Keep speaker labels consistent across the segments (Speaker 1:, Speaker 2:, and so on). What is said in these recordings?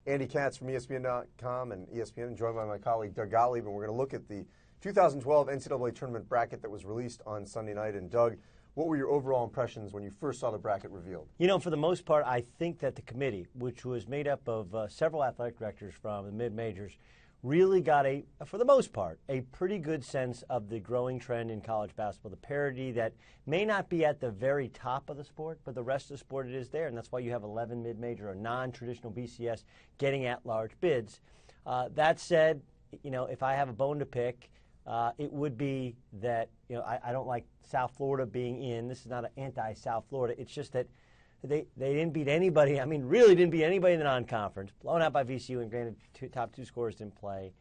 Speaker 1: Andy Katz from ESPN.com and ESPN, joined by my colleague Doug Gottlieb, and we're going to look at the 2012 NCAA tournament bracket that was released on Sunday night. And Doug, what were your overall impressions when you first saw the bracket revealed?
Speaker 2: You know, for the most part, I think that the committee, which was made up of several athletic directors from the mid-majors, really got for the most part, a pretty good sense of the growing trend in college basketball, the parity that may not be at the very top of the sport, but the rest of the sport it is there, and that's why you have 11 mid-major or non-traditional BCS getting at-large bids. That said, you know, if I have a bone to pick, it would be that, you know, I don't like South Florida being in. This is not an anti-South Florida. It's just that they didn't beat anybody. I mean, really didn't beat anybody in the non-conference. Blown out by VCU, and granted, top two scorers didn't play.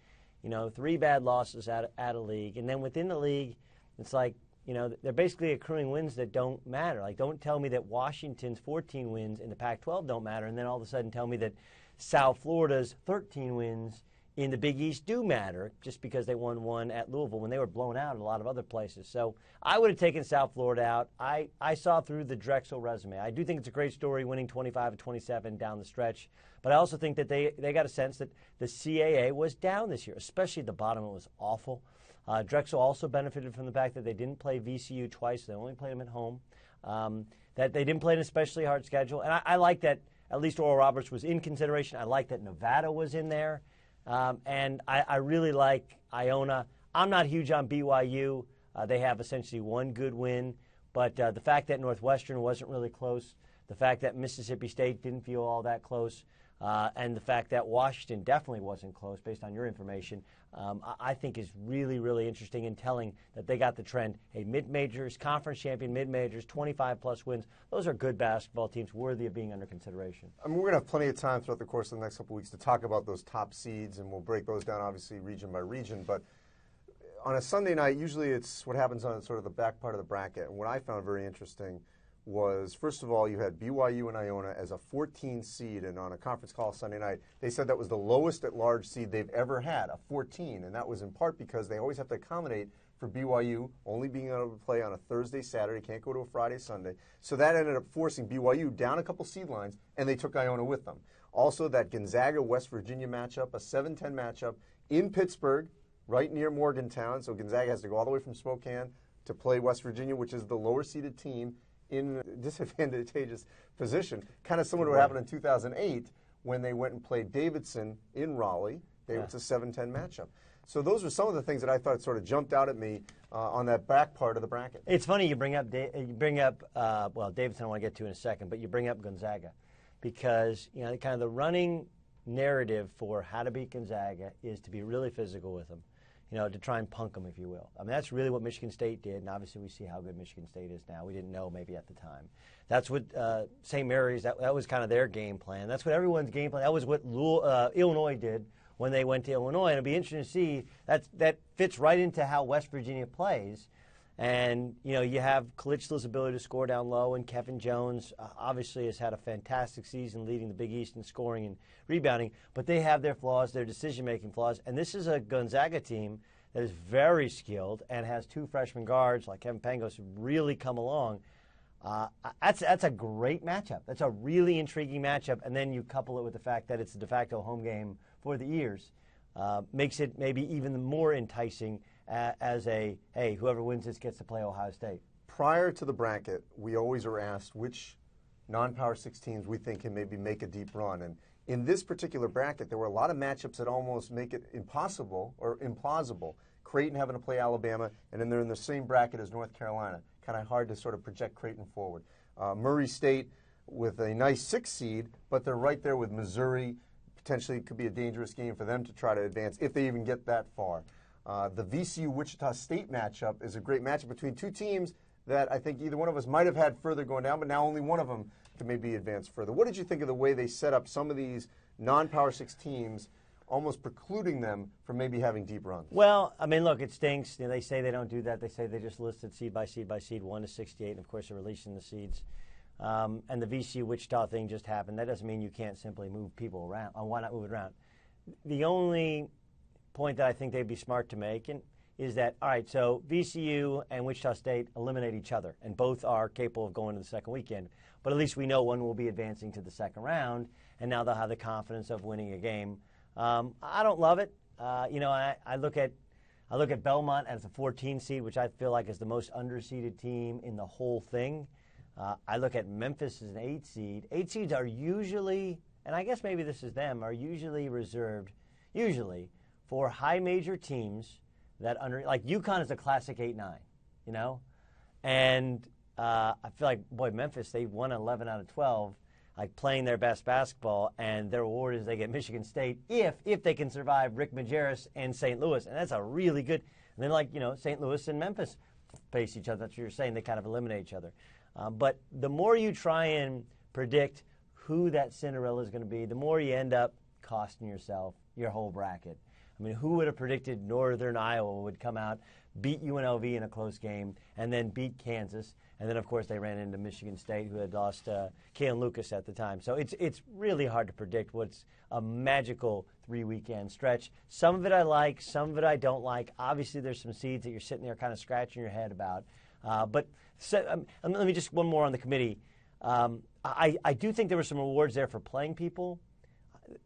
Speaker 2: You know, 3 bad losses out of league. And then within the league, it's like, you know, they're basically accruing wins that don't matter. Like, don't tell me that Washington's 14 wins in the Pac-12 don't matter, and then all of a sudden tell me that South Florida's 13 wins in the Big East do matter just because they won one at Louisville when they were blown out in a lot of other places. So I would have taken South Florida out. I saw through the Drexel resume. I do think it's a great story, winning 25-27 down the stretch. But I also think that they got a sense that the CAA was down this year, especially at the bottom. It was awful. Drexel also benefited from the fact that they didn't play VCU twice. They only played them at home. That they didn't play an especially hard schedule. And I like that at least Oral Roberts was in consideration. I like that Nevada was in there. And I really like Iona. I'm not huge on BYU. They have essentially one good win. But the fact that Northwestern wasn't really close, the fact that Mississippi State didn't feel all that close, and the fact that Washington definitely wasn't close, based on your information, I think is really, really interesting and telling that they got the trend. Hey, mid-majors, conference champion mid-majors, 25-plus wins. Those are good basketball teams worthy of being under consideration.
Speaker 1: I mean, we're going to have plenty of time throughout the course of the next couple of weeks to talk about those top seeds, and we'll break those down, obviously, region by region. But on a Sunday night, usually it's what happens on sort of the back part of the bracket. And what I found very interesting was, first of all, you had BYU and Iona as a 14 seed, and on a conference call Sunday night, they said that was the lowest at-large seed they've ever had, a 14, and that was in part because they always have to accommodate for BYU only being able to play on a Thursday, Saturday, can't go to a Friday, Sunday. So that ended up forcing BYU down a couple seed lines, and they took Iona with them. Also, that Gonzaga-West Virginia matchup, a 7-10 matchup in Pittsburgh, right near Morgantown, so Gonzaga has to go all the way from Spokane to play West Virginia, which is the lower-seeded team in a disadvantageous position, kind of similar to what happened in 2008 when they went and played Davidson in Raleigh. It's a 7-10 matchup. So those are some of the things that I thought sort of jumped out at me on that back part of the bracket.
Speaker 2: It's funny you bring up well, Davidson I want to get to in a second, but you bring up Gonzaga because, you know, kind of the running narrative for how to beat Gonzaga is to be really physical with them. You know, to try and punk them, if you will. I mean, that's really what Michigan State did, and obviously we see how good Michigan State is now. We didn't know maybe at the time. That's what St. Mary's, that was kind of their game plan. That's what everyone's game plan. That was what Illinois did when they went to Illinois, and it'll be interesting to see. That fits right into how West Virginia plays. And, you know, you have Kalich's ability to score down low, and Kevin Jones obviously has had a fantastic season leading the Big East in scoring and rebounding, but they have their flaws, their decision-making flaws. And this is a Gonzaga team that is very skilled and has 2 freshman guards like Kevin Pangos who really come along. That's a great matchup. That's a really intriguing matchup. And then you couple it with the fact that it's a de facto home game for the Ears. Makes it maybe even more enticing as a, hey, whoever wins this gets to play Ohio State.
Speaker 1: Prior to the bracket, we always are asked which non-Power 6 teams we think can maybe make a deep run. And in this particular bracket, there were a lot of matchups that almost make it impossible or implausible. Creighton having to play Alabama, and then they're in the same bracket as North Carolina. Kind of hard to sort of project Creighton forward. Murray State with a nice 6 seed, but they're right there with Missouri. Potentially it could be a dangerous game for them to try to advance if they even get that far. The VCU-Wichita State matchup is a great matchup between 2 teams that I think either one of us might have had further going down, but now only one of them can maybe advance further. What did you think of the way they set up some of these non-Power 6 teams, almost precluding them from maybe having deep runs?
Speaker 2: Well, I mean, look, it stinks. You know, they say they don't do that. They say they just listed seed by seed by seed, 1 to 68, and of course they're releasing the seeds. And the VCU-Wichita thing just happened. That doesn't mean you can't simply move people around. Why not move it around? The only point that I think they'd be smart to make is that, all right, so VCU and Wichita State eliminate each other, and both are capable of going to the second weekend. But at least we know one will be advancing to the second round, and now they'll have the confidence of winning a game. I don't love it. I look at Belmont as a 14 seed, which I feel like is the most underseeded team in the whole thing. I look at Memphis as an 8 seed. 8 seeds are usually, and I guess maybe this is them, are usually reserved, for high major teams that like UConn is a classic 8-9, And I feel like, Memphis, they won 11 out of 12, like playing their best basketball, and their reward is they get Michigan State if they can survive Rick Majerus and St. Louis, and that's a really good. And then St. Louis and Memphis face each other. That's what you're saying. They kind of eliminate each other. But the more you try and predict who that Cinderella is going to be, the more you end up costing yourself your whole bracket. I mean, who would have predicted Northern Iowa would come out, beat UNLV in a close game, and then beat Kansas? And then, of course, they ran into Michigan State, who had lost Kalen Lucas at the time. So it's really hard to predict what's a magical 3-weekend stretch. Some of it I like, some of it I don't like. Obviously, there's some seeds that you're sitting there kind of scratching your head about. But let me just one more on the committee. I do think there were some rewards there for playing people.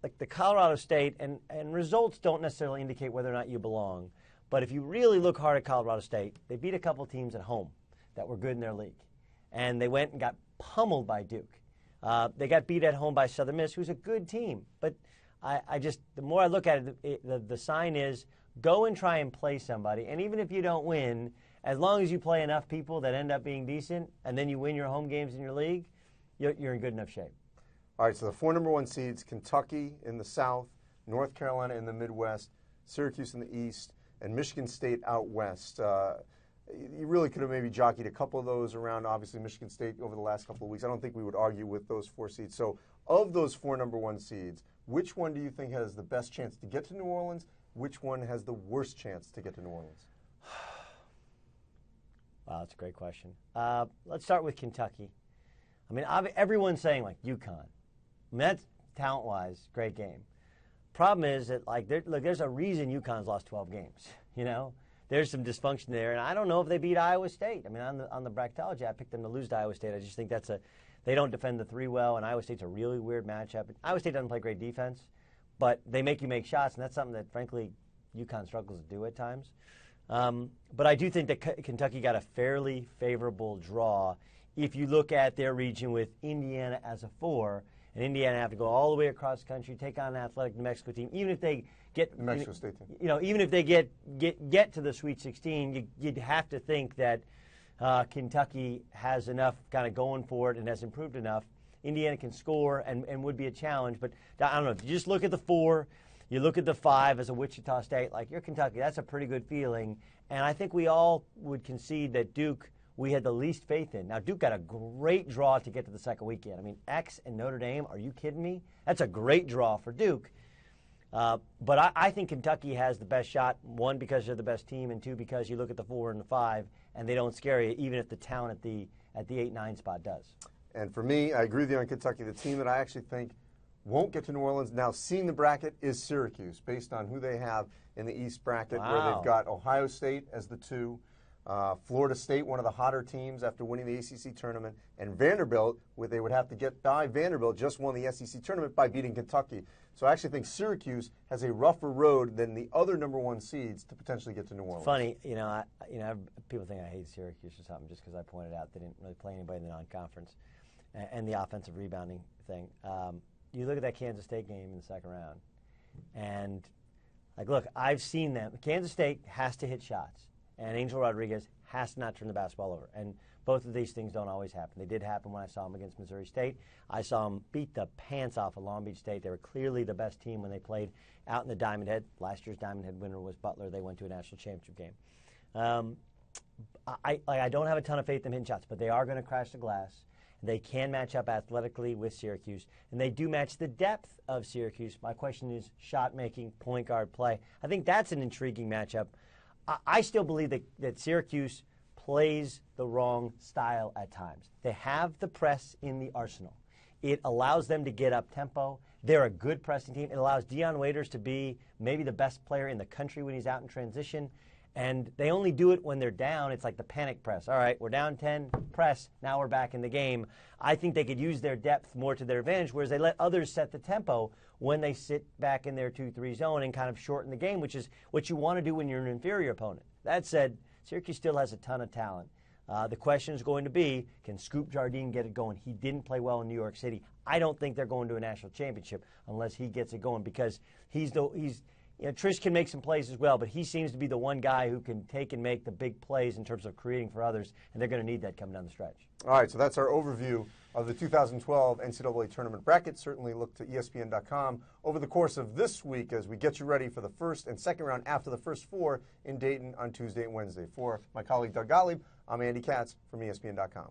Speaker 2: Like the Colorado State, and results don't necessarily indicate whether or not you belong. But if you really look hard at Colorado State, they beat a couple teams at home that were good in their league. And they went and got pummeled by Duke. They got beat at home by Southern Miss, who's a good team. But I just, the more I look at it, the sign is go and try and play somebody. And even if you don't win, as long as you play enough people that end up being decent, and then you win your home games in your league, you're in good enough shape.
Speaker 1: All right, so the 4 number 1 seeds, Kentucky in the South, North Carolina in the Midwest, Syracuse in the East, and Michigan State out West. You really could have maybe jockeyed a couple of those around, obviously, Michigan State over the last couple of weeks. I don't think we would argue with those 4 seeds. So of those 4 number 1 seeds, which one do you think has the best chance to get to New Orleans? Which one has the worst chance to get to New Orleans?
Speaker 2: Wow, that's a great question. Let's start with Kentucky. I mean, everyone's saying, UConn. I mean, that's talent-wise, great game. Problem is that, there's a reason UConn's lost 12 games, There's some dysfunction there, and I don't know if they beat Iowa State. I mean, on the bracketology, I picked them to lose to Iowa State. I just think they don't defend the 3 well, and Iowa State's a really weird matchup. Iowa State doesn't play great defense, but they make you make shots, and that's something that, frankly, UConn struggles to do at times. But I do think that Kentucky got a fairly favorable draw if you look at their region with Indiana as a 4, and Indiana have to go all the way across the country, take on an athletic New Mexico team, even if they get
Speaker 1: New Mexico State team.
Speaker 2: Even if they get to the Sweet 16, you'd have to think that Kentucky has enough kind of going for it and has improved enough. Indiana can score and would be a challenge, but I don't know. If you just look at the 4, you look at the 5 as a Wichita State, you're Kentucky, that's a pretty good feeling. And I think we all would concede that Duke, we had the least faith in. Now, Duke got a great draw to get to the second weekend. I mean, X and Notre Dame, are you kidding me? That's a great draw for Duke. But I think Kentucky has the best shot, 1, because they're the best team, and 2, because you look at the 4 and the 5, and they don't scare you, even if the talent at the 8-9 spot does.
Speaker 1: And for me, I agree with you on Kentucky. The team that I actually think won't get to New Orleans, now seeing the bracket, is Syracuse, based on who they have in the East bracket, where they've got Ohio State as the 2, Florida State, one of the hotter teams after winning the ACC tournament, and Vanderbilt, where they would have to get by Vanderbilt, just won the SEC tournament by beating Kentucky. So I actually think Syracuse has a rougher road than the other number 1 seeds to potentially get to New Orleans.
Speaker 2: Funny, people think I hate Syracuse or something just because I pointed out they didn't really play anybody in the non-conference and the offensive rebounding thing. You look at that Kansas State game in the second round, and look, I've seen them. Kansas State has to hit shots, and Angel Rodriguez has to not turn the basketball over. And both of these things don't always happen. They did happen when I saw them against Missouri State. I saw them beat the pants off of Long Beach State. They were clearly the best team when they played out in the Diamond Head. Last year's Diamond Head winner was Butler. They went to a national championship game. I don't have a ton of faith in them hitting shots, but they are going to crash the glass. They can match up athletically with Syracuse, and they do match the depth of Syracuse. My question is shot-making, point guard play. I think that's an intriguing matchup. I still believe that Syracuse plays the wrong style at times. They have the press in the arsenal. It allows them to get up tempo. They're a good pressing team. It allows Deion Waiters to be maybe the best player in the country when he's out in transition. And they only do it when they're down. It's like the panic press. All right, we're down 10, press, now we're back in the game. I think they could use their depth more to their advantage, whereas they let others set the tempo when they sit back in their 2-3 zone and kind of shorten the game, which is what you want to do when you're an inferior opponent. That said, Syracuse still has a ton of talent. The question is going to be, can Scoop Jardine get it going? He didn't play well in New York City. I don't think they're going to a national championship unless he gets it going, because Trish can make some plays as well, but he seems to be the one guy who can take and make the big plays in terms of creating for others, and they're going to need that coming down the stretch.
Speaker 1: All right, so that's our overview of the 2012 NCAA tournament bracket. Certainly look to ESPN.com over the course of this week as we get you ready for the first and second round after the first four in Dayton on Tuesday and Wednesday. For my colleague Doug Gottlieb, I'm Andy Katz from ESPN.com.